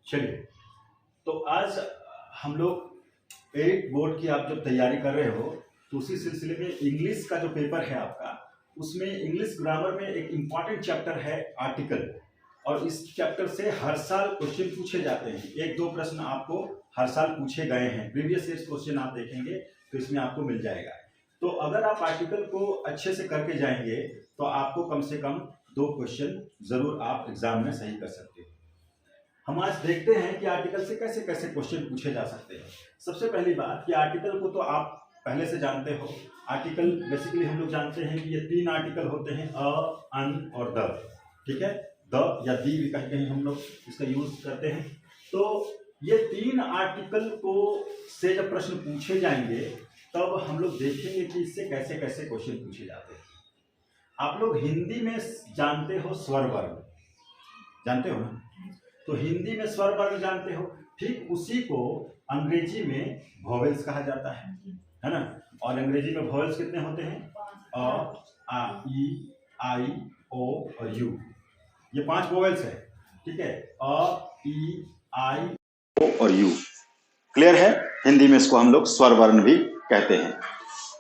चलिए, तो आज हम लोग 8 बोर्ड की आप जब तैयारी कर रहे हो तो उसी सिलसिले में इंग्लिश का जो पेपर है आपका, उसमें इंग्लिश ग्रामर में एक इम्पॉर्टेंट चैप्टर है आर्टिकल। और इस चैप्टर से हर साल क्वेश्चन पूछे जाते हैं। 1-2 प्रश्न आपको हर साल पूछे गए हैं। प्रीवियस ईयर क्वेश्चन आप देखेंगे तो इसमें आपको मिल जाएगा। तो अगर आप आर्टिकल को अच्छे से करके जाएंगे तो आपको कम से कम 2 क्वेश्चन जरूर आप एग्जाम में सही कर सकते हो। हम आज देखते हैं कि आर्टिकल से कैसे कैसे क्वेश्चन पूछे जा सकते हैं। सबसे पहली बात कि आर्टिकल को तो आप पहले से जानते हो। आर्टिकल बेसिकली हम लोग जानते हैं कि ये 3 आर्टिकल होते हैं, अ, अन और द। ठीक है, द या दी भी कहीं कहीं हम लोग इसका यूज करते हैं। तो ये 3 आर्टिकल को से जब प्रश्न पूछे जाएंगे तब हम लोग देखेंगे कि इससे कैसे कैसे क्वेश्चन पूछे जाते हैं। आप लोग हिंदी में जानते हो स्वर वर्ण, जानते हो ना? तो हिंदी में स्वर वर्ण जानते हो, ठीक उसी को अंग्रेजी में वॉवेल्स कहा जाता है ना? और अंग्रेजी में वॉवेल्स कितने होते हैं? अ, आ, ई, आई, ओ और यू। ये 5 वॉवेल्स है। ठीक है, अ, ई, आई, ओ और यू। क्लियर है? हिंदी में इसको हम लोग स्वर वर्ण भी कहते हैं।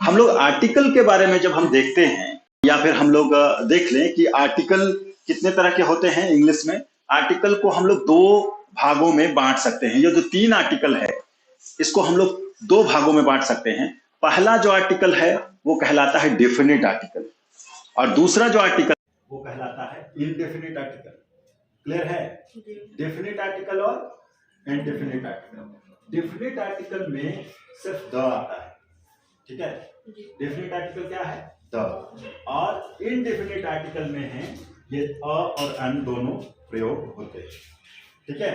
हम लोग आर्टिकल के बारे में जब हम देखते हैं, या फिर हम लोग देख लें कि आर्टिकल कितने तरह के होते हैं इंग्लिश में। आर्टिकल को हम लोग 2 भागों में बांट सकते हैं। ये जो 3 आर्टिकल है इसको हम लोग 2 भागों में बांट सकते हैं। पहला जो आर्टिकल है वो कहलाता है डेफिनेट आर्टिकल, और दूसरा जो आर्टिकल वो कहलाता है इनडेफिनेट आर्टिकल। क्लियर है? डेफिनेट आर्टिकल और इनडेफिनेट आर्टिकल। डेफिनेट आर्टिकल में सिर्फ द आता है। ठीक है, डेफिनेट आर्टिकल क्या है? द। और इनडेफिनेट आर्टिकल में है ये अ और अन दोनों प्रयोग होते हैं। ठीक है,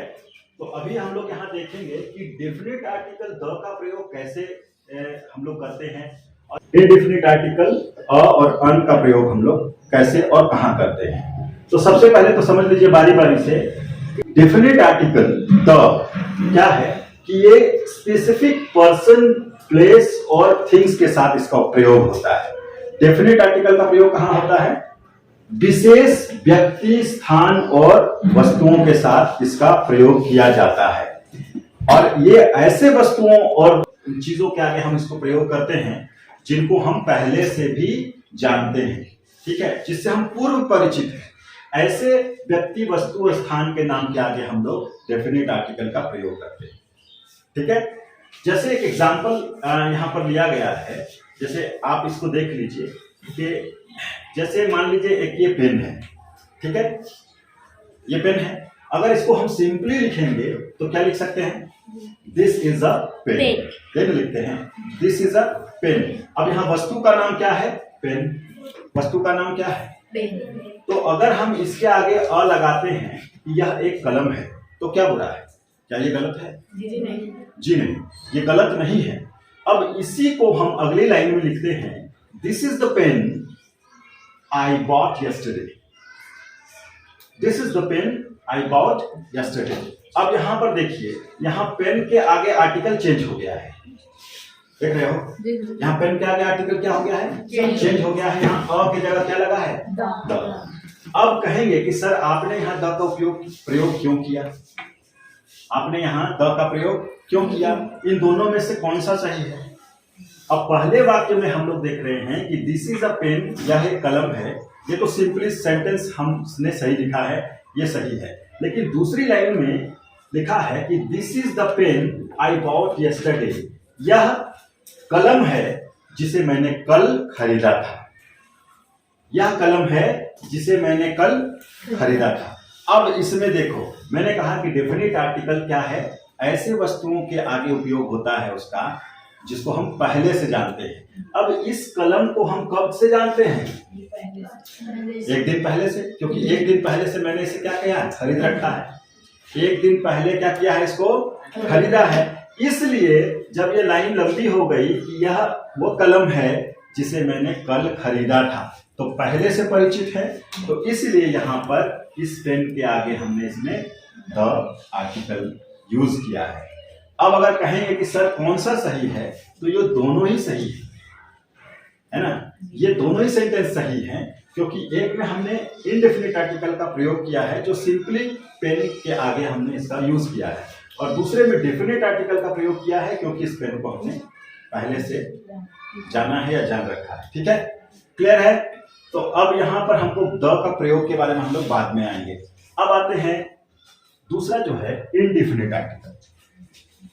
तो अभी हम लोग यहाँ देखेंगे कि डेफिनेट आर्टिकल द का प्रयोग कैसे हम लोग करते हैं, और इनडेफिनेट आर्टिकल अ और अन का प्रयोग हम लोग कैसे और कहाँ करते हैं। तो सबसे पहले तो समझ लीजिए बारी बारी से, डेफिनेट आर्टिकल द क्या है कि ये स्पेसिफिक पर्सन, प्लेस और थिंग्स के साथ इसका प्रयोग होता है। डेफिनेट आर्टिकल का प्रयोग कहाँ होता है? विशेष व्यक्ति, स्थान और वस्तुओं के साथ इसका प्रयोग किया जाता है। और ये ऐसे वस्तुओं और चीजों के आगे हम इसको प्रयोग करते हैं जिनको हम पहले से भी जानते हैं। ठीक है, जिससे हम पूर्व परिचित हैं। ऐसे व्यक्ति, वस्तु और स्थान के नाम के आगे हम लोग डेफिनेट आर्टिकल का प्रयोग करते हैं। ठीक है, जैसे एक एग्जाम्पल यहाँ पर लिया गया है। जैसे आप इसको देख लीजिए कि जैसे मान लीजिए एक ये पेन है। ठीक है, ये पेन है। अगर इसको हम सिंपली लिखेंगे तो क्या लिख सकते हैं? This is a pen. Pen लिखते हैं, दिस इज अ पेन। अब यहाँ वस्तु का नाम क्या है? पेन। वस्तु का नाम क्या है? पेन। तो अगर हम इसके आगे अ लगाते हैं कि यह एक कलम है, तो क्या बुरा है? क्या ये गलत है? जी नहीं, ये गलत नहीं है। अब इसी को हम अगली लाइन में लिखते हैं, this is the pen I bought yesterday. This is the pen I bought yesterday. अब यहां पर देखिए, यहां पेन के आगे आर्टिकल चेंज हो गया है। देख रहे हो? यहां पेन के आगे आर्टिकल क्या हो गया है? चेंज हो गया है। यहां अ की जगह क्या लगा है? द। अब कहेंगे कि सर आपने यहां द का प्रयोग क्यों किया? आपने यहां द का प्रयोग क्यों किया? इन दोनों में से कौन सा सही है? अब पहले वाक्य में हम लोग देख रहे हैं कि दिस इज अ पेन, यह एक कलम है। ये तो सिंपली सेंटेंस हमने सही लिखा है, ये सही है। लेकिन दूसरी लाइन में लिखा है कि this is the pen I bought yesterday, यह कलम है जिसे मैंने कल खरीदा था। यह कलम है जिसे मैंने कल खरीदा था। अब इसमें देखो, मैंने कहा कि डेफिनेट आर्टिकल क्या है? ऐसे वस्तुओं के आगे उपयोग होता है उसका जिसको हम पहले से जानते हैं। अब इस कलम को हम कब से जानते हैं? एक दिन पहले से, क्योंकि एक दिन पहले से मैंने इसे क्या किया? खरीद रखा है। एक दिन पहले क्या किया है? इसको खरीदा है। इसलिए जब ये लाइन लंबी हो गई कि यह वो कलम है जिसे मैंने कल खरीदा था, तो पहले से परिचित है, तो इसलिए यहाँ पर इस पेन के आगे हमने इसमें द आर्टिकल यूज किया है। अब अगर कहेंगे कि सर कौन सा सही है, तो ये दोनों ही सही है ना? ये दोनों ही सेंटेंस सही हैं। क्योंकि एक में हमने इनडेफिनिट आर्टिकल का प्रयोग किया है जो सिंपली पेन के आगे हमने इसका यूज किया है, और दूसरे में डेफिनिट आर्टिकल का प्रयोग किया है क्योंकि इस पेन को हमने पहले से जाना है या जान रखा है। ठीक है, क्लियर है। तो अब यहां पर हमको द का प्रयोग के बारे में हम लोग बाद में आएंगे। अब आते हैं दूसरा जो है इनडेफिनिट आर्टिकल।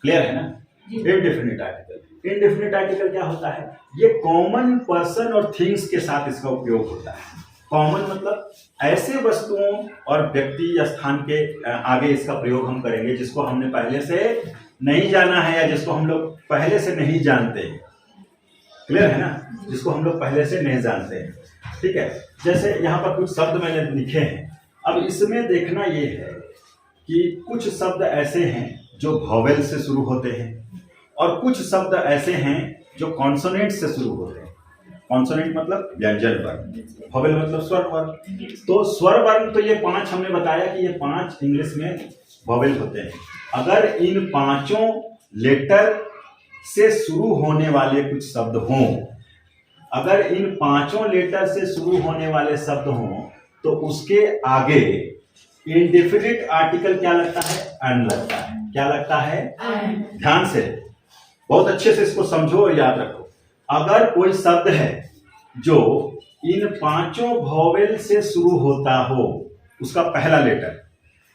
क्लियर है ना, इनडेफिनिट आर्टिकल। इनडेफिनिट आर्टिकल क्या होता है? ये कॉमन पर्सन और थिंग्स के साथ इसका उपयोग होता है। कॉमन मतलब ऐसे वस्तुओं और व्यक्ति या स्थान के आगे इसका प्रयोग हम करेंगे जिसको हमने पहले से नहीं जाना है या जिसको हम लोग पहले से नहीं जानते हैं। क्लियर है ना, जिसको हम लोग पहले से नहीं जानते हैं। ठीक है, जैसे यहाँ पर कुछ शब्द मैंने लिखे हैं। अब इसमें देखना ये है कि कुछ शब्द ऐसे हैं जो वॉवेल से शुरू होते हैं और कुछ शब्द ऐसे हैं जो कॉन्सोनेंट से शुरू होते हैं। कॉन्सोनेंट मतलब व्यंजन वर्ण, वॉवेल मतलब स्वर वर्ण। तो स्वर वर्ण तो ये 5 हमने बताया कि ये 5 इंग्लिश में वॉवेल होते हैं। अगर इन 5 लेटर से शुरू होने वाले कुछ शब्द हों, अगर इन 5 लेटर से शुरू होने वाले शब्द हों तो उसके आगे इंडेफिनिट आर्टिकल क्या लगता है? अन लगता है। क्या लगता है? ध्यान से, बहुत अच्छे से इसको समझो और याद रखो। अगर कोई शब्द है जो इन 5 वॉवेल से शुरू होता हो, उसका पहला लेटर,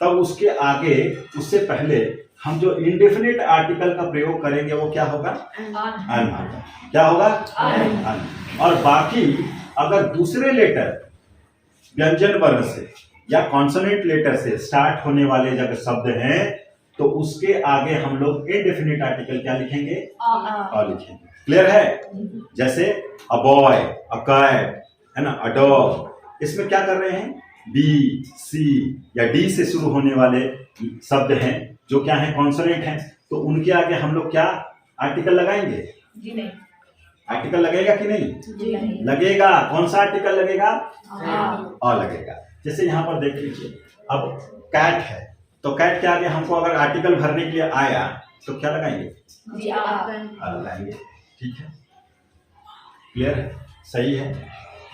तब उसके आगे, उससे पहले हम जो इंडेफिनिट आर्टिकल का प्रयोग करेंगे वो क्या होगा? अन होगा। क्या होगा? अन। और बाकी अगर दूसरे लेटर व्यंजन वर्ण से या कॉन्सोनेंट लेटर से स्टार्ट होने वाले जब शब्द हैं तो उसके आगे हम लोग इंडेफिनिट आर्टिकल क्या लिखेंगे? अ लिखेंगे। क्लियर है? जैसे अ बॉय, अ कैट, है ना, अ डॉग। इसमें क्या कर रहे हैं? बी, सी या डी से शुरू होने वाले शब्द हैं जो क्या है? कॉन्सोनेंट हैं। तो उनके आगे हम लोग क्या आर्टिकल लगाएंगे? जी नहीं। आर्टिकल लगेगा कि नहीं? जी नहीं। लगेगा। कौन सा आर्टिकल लगेगा? अ लगेगा। जैसे यहाँ पर देख लीजिए, अब कैट है तो कैट के आगे हमको अगर आर्टिकल भरने के लिए आया तो क्या लगाएंगे? जी लगाएंगे। ठीक है, क्लियर है, सही है।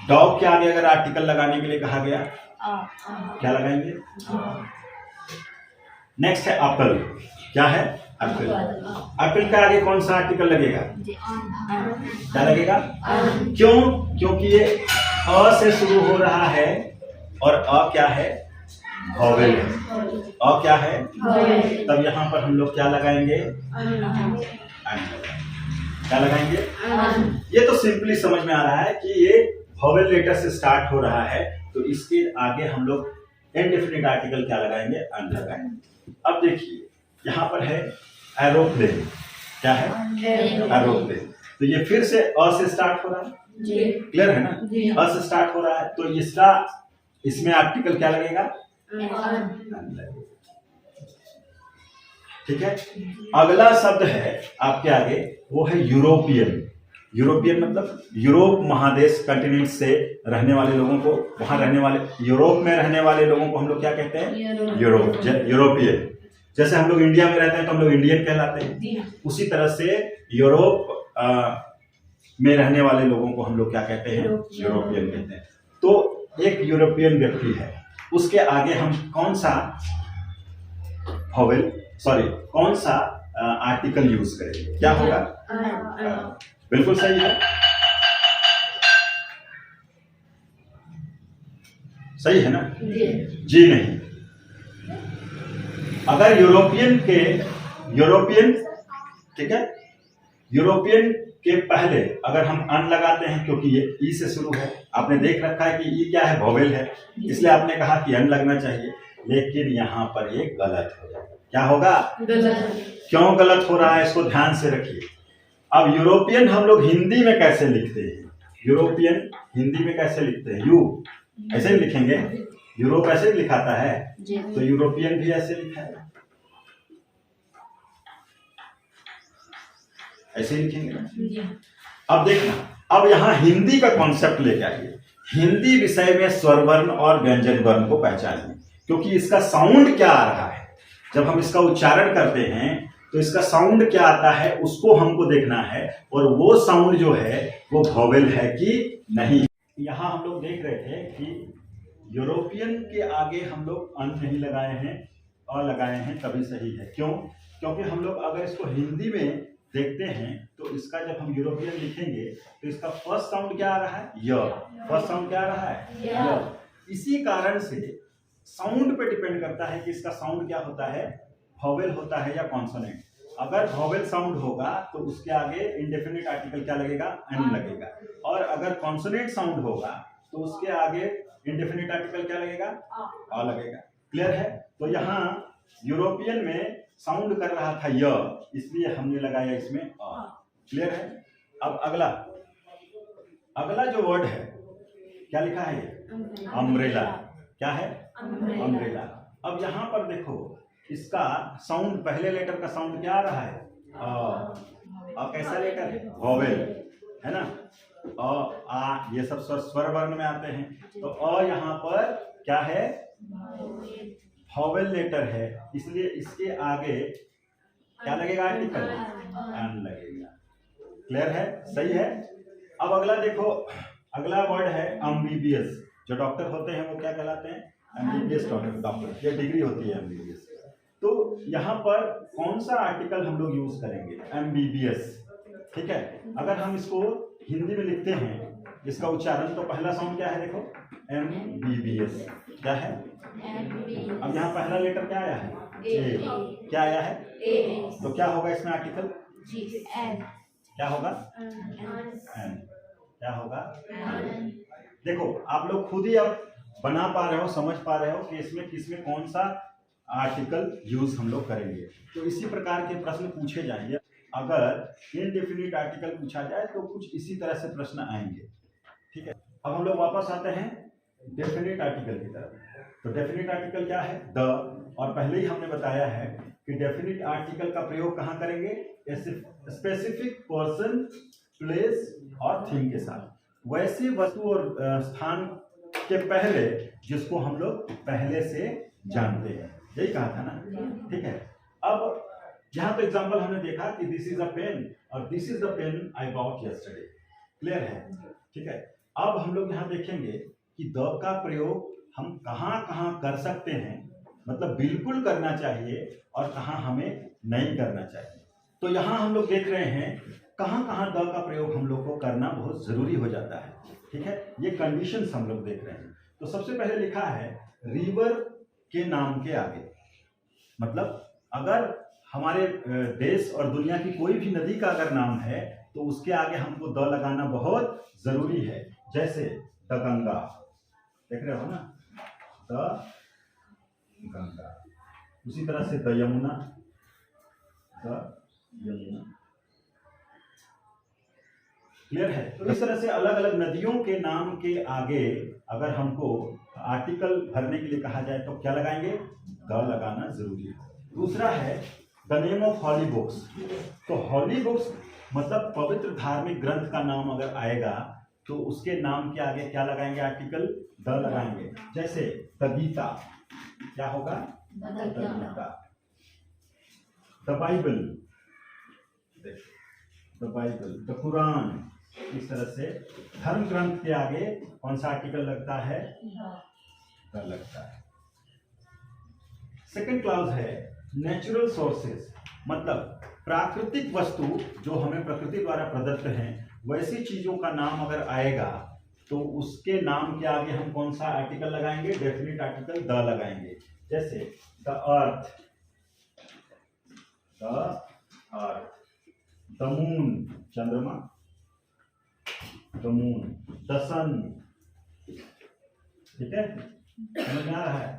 डॉग के आगे अगर आर्टिकल लगाने के लिए कहा गया क्या लगाएंगे? नेक्स्ट है एप्पल। क्या है? एप्पल। एप्पल के आगे कौन सा आर्टिकल लगेगा? क्या लगेगा? क्यों? क्योंकि ये अ से शुरू हो रहा है और अ क्या है? वॉवेल है। अ क्या है? तब यहाँ पर हम लोग क्या लगाएंगे? क्या लगाएंगे? ये तो सिंपली समझ में आ रहा है कि ये वॉवेल लेटर से स्टार्ट हो रहा है, तो इसके आगे हम लोग इंडेफिनिट आर्टिकल क्या लगाएंगे? अन लगाएंगे। अब देखिए यहाँ पर है एरोप्लेन। क्या है? एरोप्लेन। तो ये फिर से अ से स्टार्ट हो रहा है। क्लियर है ना? अ से स्टार्ट हो रहा है तो इसका, इसमें आर्टिकल क्या लगेगा? ठीक है। अगला शब्द है आपके आगे, वो है यूरोपियन। यूरोपियन मतलब यूरोप महादेश, कंटिनेंट से रहने वाले लोगों को, वहां रहने वाले, यूरोप में रहने वाले लोगों को हम लोग क्या कहते हैं? यूरोपियन। जैसे हम लोग इंडिया में रहते हैं तो हम लोग इंडियन कहलाते हैं, उसी तरह से यूरोप में रहने वाले लोगों को हम लोग क्या कहते हैं? यूरोपियन कहते हैं। तो एक यूरोपियन व्यक्ति है, उसके आगे हम कौन सा वॉवेल, सॉरी कौन सा आर्टिकल यूज करेंगे? क्या होगा? बिल्कुल सही है, सही है ना? जी नहीं। अगर यूरोपियन, ठीक है, यूरोपियन के पहले अगर हम अन लगाते हैं, क्योंकि ये ई से शुरू है, आपने देख रखा है कि ई क्या है? वॉवेल है, इसलिए आपने कहा कि अन लगना चाहिए, लेकिन यहाँ पर ये गलत हो जाएगा। क्या होगा? गलत। क्यों गलत हो रहा है इसको ध्यान से रखिए। अब यूरोपियन हम लोग हिंदी में कैसे लिखते हैं? यूरोपियन हिंदी में कैसे लिखते हैं? यू ऐसे ही लिखेंगे, यूरोप ऐसे ही लिखाता है, तो यूरोपियन भी ऐसे लिखा है, ऐसे ही लिखेंगे। अब देखना, अब यहाँ हिंदी का कॉन्सेप्ट लेके आइए। हिंदी विषय में स्वर वर्ण और व्यंजन वर्ण को पहचानिए, क्योंकि इसका साउंड क्या आ रहा है। जब हम इसका उच्चारण करते हैं तो इसका साउंड क्या आता है उसको हमको देखना है, और वो साउंड जो है वो वॉवेल है कि नहीं। यहाँ हम लोग देख रहे थे कि यूरोपियन के आगे हम लोग अन नहीं लगाए हैं, अ लगाए हैं, तभी सही है। क्यों? क्योंकि हम लोग अगर इसको हिंदी में देखते हैं तो इसका जब हम यूरोपियन लिखेंगे तो इसका फर्स्ट साउंड क्या आ रहा है? य। फर्स्ट साउंड क्या आ रहा है? य। इसी कारण से साउंड पे डिपेंड करता है कि इसका साउंड क्या होता है, वॉवेल होता है या कॉन्सोनेंट। अगर वॉवेल साउंड होगा तो उसके आगे इंडेफिनिट आर्टिकल क्या लगेगा? एन लगेगा। और अगर कॉन्सोनेंट साउंड होगा तो उसके आगे इंडेफिनिट आर्टिकल क्या लगेगा? आ लगेगा। क्लियर है? तो यहाँ यूरोपियन में साउंड कर रहा था य, इसलिए हमने लगाया इसमें आ। क्लियर है? अब अगला जो वर्ड है क्या लिखा है? ये अम्ब्रेला। क्या है? अम्ब्रेला। अब यहाँ पर देखो इसका साउंड, पहले लेटर का साउंड क्या आ रहा है? अ। कैसा लेटर है? वॉवेल है ना। अ, आ, ये सब स्वर वर्ण में आते हैं। तो अ यहाँ पर क्या है? वॉवेल लेटर है, इसलिए इसके आगे क्या लगेगा? आर्टिकल एन लगेगा। क्लियर है? सही है। अब अगला देखो, अगला वर्ड है एमबीबीएस। जो डॉक्टर होते हैं वो क्या कहलाते हैं? MBBS doctor. ये डिग्री होती है एमबीबीएस। तो यहाँ पर कौन सा आर्टिकल हम लोग यूज करेंगे? एमबीबीएस। ठीक है। अगर हम इसको हिंदी में लिखते हैं, इसका उच्चारण, तो पहला साउंड क्या है? देखो एमबीबीएस। क्या है? अब यहाँ पहला लेटर क्या आया है? ए। क्या आया है? ए। तो क्या होगा इसमें आर्टिकल? क्या होगा? एन। क्या होगा? देखो आप लोग खुद ही अब बना पा रहे हो, समझ पा रहे हो कि इसमें किसमें कौन सा आर्टिकल यूज हम लोग करेंगे। तो इसी प्रकार के प्रश्न पूछे जाएंगे। अगर इनडेफिनिट आर्टिकल पूछा जाए तो कुछ इसी तरह से प्रश्न आएंगे। ठीक है। अब हम लोग वापस आते हैं डेफिनिट आर्टिकल की तरफ। तो डेफिनिट आर्टिकल क्या है? द। और पहले ही हमने बताया है कि डेफिनिट आर्टिकल का प्रयोग कहाँ करेंगे? स्पेसिफिक पर्सन, प्लेस और थिंग के साथ, वैसी वस्तु और स्थान के पहले जिसको हम लोग पहले से जानते हैं। यही कहा था ना। ठीक है। अब यहाँ तो एग्जांपल हमने देखा कि दिस इज अ पेन और this is the pen I bought yesterday. Clear है? ठीक है। अब हम लोग यहाँ देखेंगे कि द का प्रयोग हम कहाँ कहाँ कर सकते हैं, मतलब बिल्कुल करना चाहिए, और कहाँ हमें नहीं करना चाहिए। तो यहाँ हम लोग देख रहे हैं कहाँ कहाँ द का प्रयोग हम लोग को करना बहुत जरूरी हो जाता है। ठीक है। ये कंडीशंस हम लोग देख रहे हैं। तो सबसे पहले लिखा है रिवर के नाम के आगे, मतलब अगर हमारे देश और दुनिया की कोई भी नदी का अगर नाम है तो उसके आगे हमको द लगाना बहुत जरूरी है। जैसे द गंगा, देख रहे हो ना, द गंगा। उसी तरह से the Yamuna, the Yamuna. Clear है? तो इस तरह से अलग अलग नदियों के नाम के आगे अगर हमको आर्टिकल भरने के लिए कहा जाए तो क्या लगाएंगे? द लगाना जरूरी है। दूसरा है the name of holy books. तो हॉली बुक्स मतलब पवित्र धार्मिक ग्रंथ का नाम अगर आएगा तो उसके नाम के आगे क्या लगाएंगे? आर्टिकल द लगाएंगे। जैसे द गीता, क्या होगा? The Gita. The Bible, the Bible. The Quran. इस तरह से धर्म ग्रंथ के आगे कौन सा आर्टिकल लगता है? द लगता है। सेकेंड क्लाउज है नेचुरल सोर्सेस, मतलब प्राकृतिक वस्तु जो हमें प्रकृति द्वारा प्रदत्त हैं, वैसी चीजों का नाम अगर आएगा तो उसके नाम के आगे हम कौन सा आर्टिकल लगाएंगे? डेफिनिट आर्टिकल द लगाएंगे। जैसे the earth, the earth. The moon, चंद्रमा, द मून। द सन, ठीक है, समझ में आ रहा है?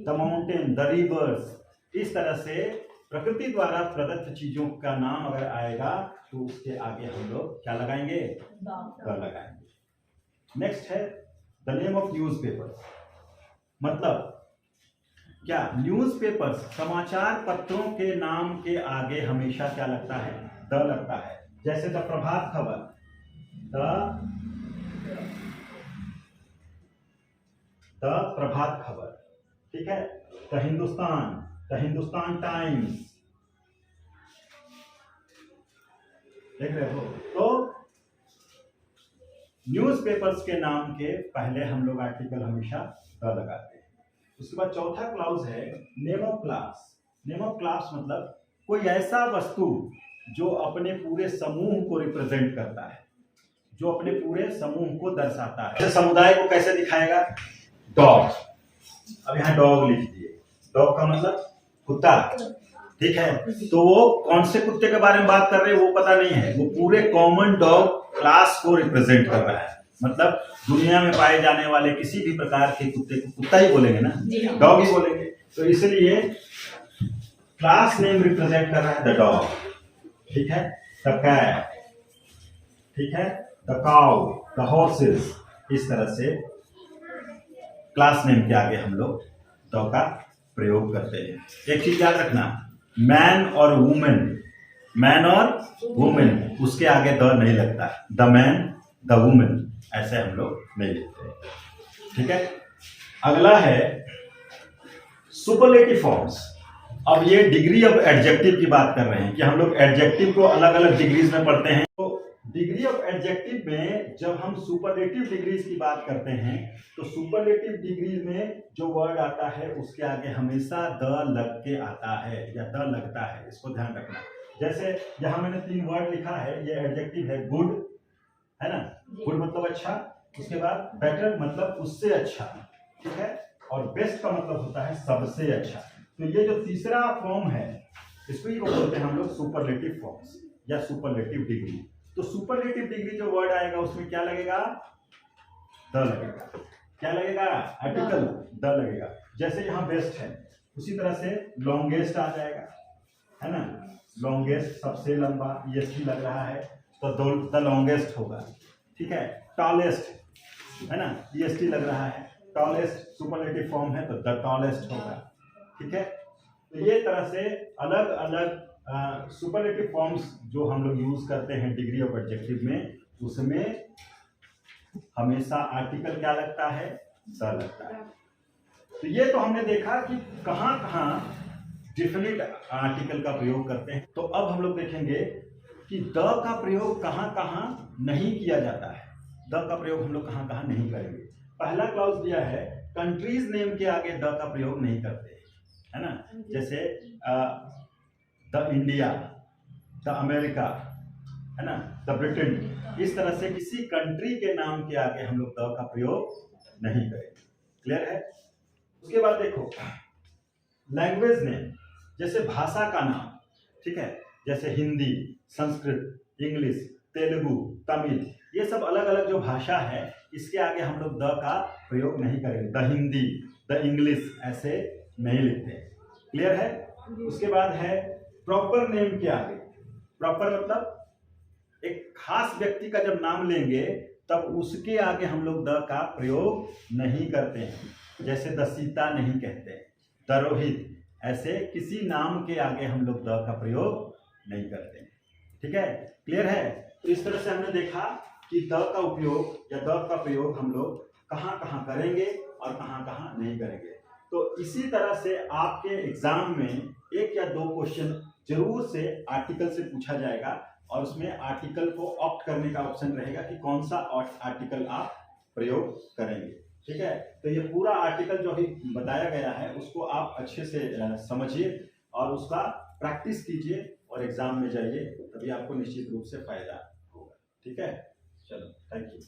The mountain, the reverse. इस तरह से प्रकृति द्वारा प्रदत्त चीजों का नाम अगर आएगा तो उसके आगे हम लोग क्या लगाएंगे? द लगाएंगे। नेक्स्ट है द नेम ऑफ न्यूज़पेपर्स, मतलब क्या? न्यूज़पेपर्स, समाचार पत्रों के नाम के आगे हमेशा क्या लगता है? द लगता है। जैसे द प्रभात खबर, द प्रभात खबर, ठीक है। The Hindustan, the Hindustan times, देख रहे हो? तो न्यूज़पेपर्स के नाम के पहले हम लोग आर्टिकल हमेशा द लगाते हैं। उसके बाद चौथा क्लाउज है name of class. Name of class मतलब कोई ऐसा वस्तु जो अपने पूरे समूह को रिप्रेजेंट करता है, जो अपने पूरे समूह को दर्शाता है। समुदाय को कैसे दिखाएगा? डॉग। अब यहाँ डॉग लिख दिए। डॉग का मतलब कुत्ता, ठीक है। तो वो कौन से कुत्ते के बारे में बात कर रहे हैं वो पता नहीं है, वो पूरे कॉमन डॉग क्लास को रिप्रेजेंट कर रहा है। मतलब दुनिया में पाए जाने वाले किसी भी प्रकार के कुत्ते को कुत्ता ही बोलेंगे ना, डॉग ही बोलेंगे। तो इसलिए क्लास नेम रिप्रेजेंट कर रहा है द डॉग, ठीक है। द कैट, ठीक है। द काउ, द हॉर्सेस, इस तरह से क्लास नेम के आगे हम लोग द का प्रयोग करते हैं। एक चीज याद रखना, मैन और वुमेन, मैन और वुमेन, उसके आगे द नहीं लगता। द मैन, द वुमेन, ऐसे हम लोग नहीं लिखते, ठीक है। अगला है सुपरलेटिव फॉर्म्स। अब ये डिग्री ऑफ एडजेक्टिव की बात कर रहे हैं कि हम लोग एडजेक्टिव को अलग अलग डिग्रीज में पढ़ते हैं। तो डिग्री ऑफ एडजेक्टिव में जब हम सुपरलेटिव डिग्रीज की बात करते हैं तो सुपरलेटिव डिग्री में जो वर्ड आता है उसके आगे हमेशा द लग के आता है या द लगता है, इसको ध्यान रखना। जैसे यहाँ मैंने 3 वर्ड लिखा है, ये एडजेक्टिव है गुड, है ना। गुड मतलब अच्छा, उसके बाद बेटर मतलब उससे अच्छा, ठीक है। और बेस्ट का मतलब होता है सबसे अच्छा। तो ये जो तीसरा फॉर्म है इसको ही बोलते हैं हम लोग सुपरलेटिव फॉर्म्स या सुपरलेटिव डिग्री। तो सुपरलेटिव डिग्री जो वर्ड आएगा उसमें क्या लगेगा? द लगेगा। क्या लगेगा? आर्टिकल द लगेगा। जैसे यहाँ बेस्ट है, उसी तरह से लॉन्गेस्ट आ जाएगा, है ना। लॉन्गेस्ट सबसे लंबा, ईएसटी लग रहा है तो द लॉन्गेस्ट होगा, ठीक है। टॉलेस्ट, है ना, ईएसटी लग रहा है, टॉलेस्ट सुपरलेटिव फॉर्म है तो द टॉलेस्ट होगा, ठीक है। तो ये तरह से अलग अलग सुपरलेटिव फॉर्म्स जो हम लोग यूज करते हैं डिग्री ऑफ एडजेक्टिव में, उसमें हमेशा आर्टिकल क्या लगता है? द लगता है। तो ये तो हमने देखा कि कहाँ कहाँ डिफिनिट आर्टिकल का प्रयोग करते हैं। तो अब हम लोग देखेंगे कि द का प्रयोग कहाँ कहाँ नहीं किया जाता है। द का प्रयोग हम लोग कहाँ कहाँ नहीं करेंगे। पहला क्लाउज दिया है कंट्रीज नेम के आगे द का प्रयोग नहीं करते, है ना। जैसे द इंडिया, द अमेरिका, है ना, द ब्रिटेन, इस तरह से किसी कंट्री के नाम के आगे हम लोग द का प्रयोग नहीं करेंगे। क्लियर है? उसके बाद देखो लैंग्वेज नेम, जैसे भाषा का नाम, ठीक है। जैसे हिंदी, संस्कृत, इंग्लिश, तेलुगु, तमिल, ये सब अलग अलग जो भाषा है इसके आगे हम लोग द का प्रयोग नहीं करेंगे। द हिंदी, द इंग्लिश ऐसे नहीं लिखते। क्लियर है? उसके बाद है प्रॉपर नेम के आगे। प्रॉपर मतलब एक खास व्यक्ति का जब नाम लेंगे तब उसके आगे हम लोग द का प्रयोग नहीं करते हैं। जैसे द सीता नहीं कहते, द रोहित, ऐसे किसी नाम के आगे हम लोग द का प्रयोग नहीं करते हैं, ठीक है। क्लियर है? तो इस तरह से हमने देखा कि द का उपयोग या द का प्रयोग हम लोग कहाँ कहाँ करेंगे और कहाँ कहाँ नहीं करेंगे। तो इसी तरह से आपके एग्जाम में 1 या 2 क्वेश्चन जरूर से आर्टिकल से पूछा जाएगा और उसमें आर्टिकल को ऑप्ट करने का ऑप्शन रहेगा कि कौन सा आर्टिकल आप प्रयोग करेंगे, ठीक है। तो ये पूरा आर्टिकल जो भी बताया गया है उसको आप अच्छे से समझिए और उसका प्रैक्टिस कीजिए और एग्जाम में जाइए, तभी आपको निश्चित रूप से फायदा होगा, ठीक है। चलो, थैंक यू।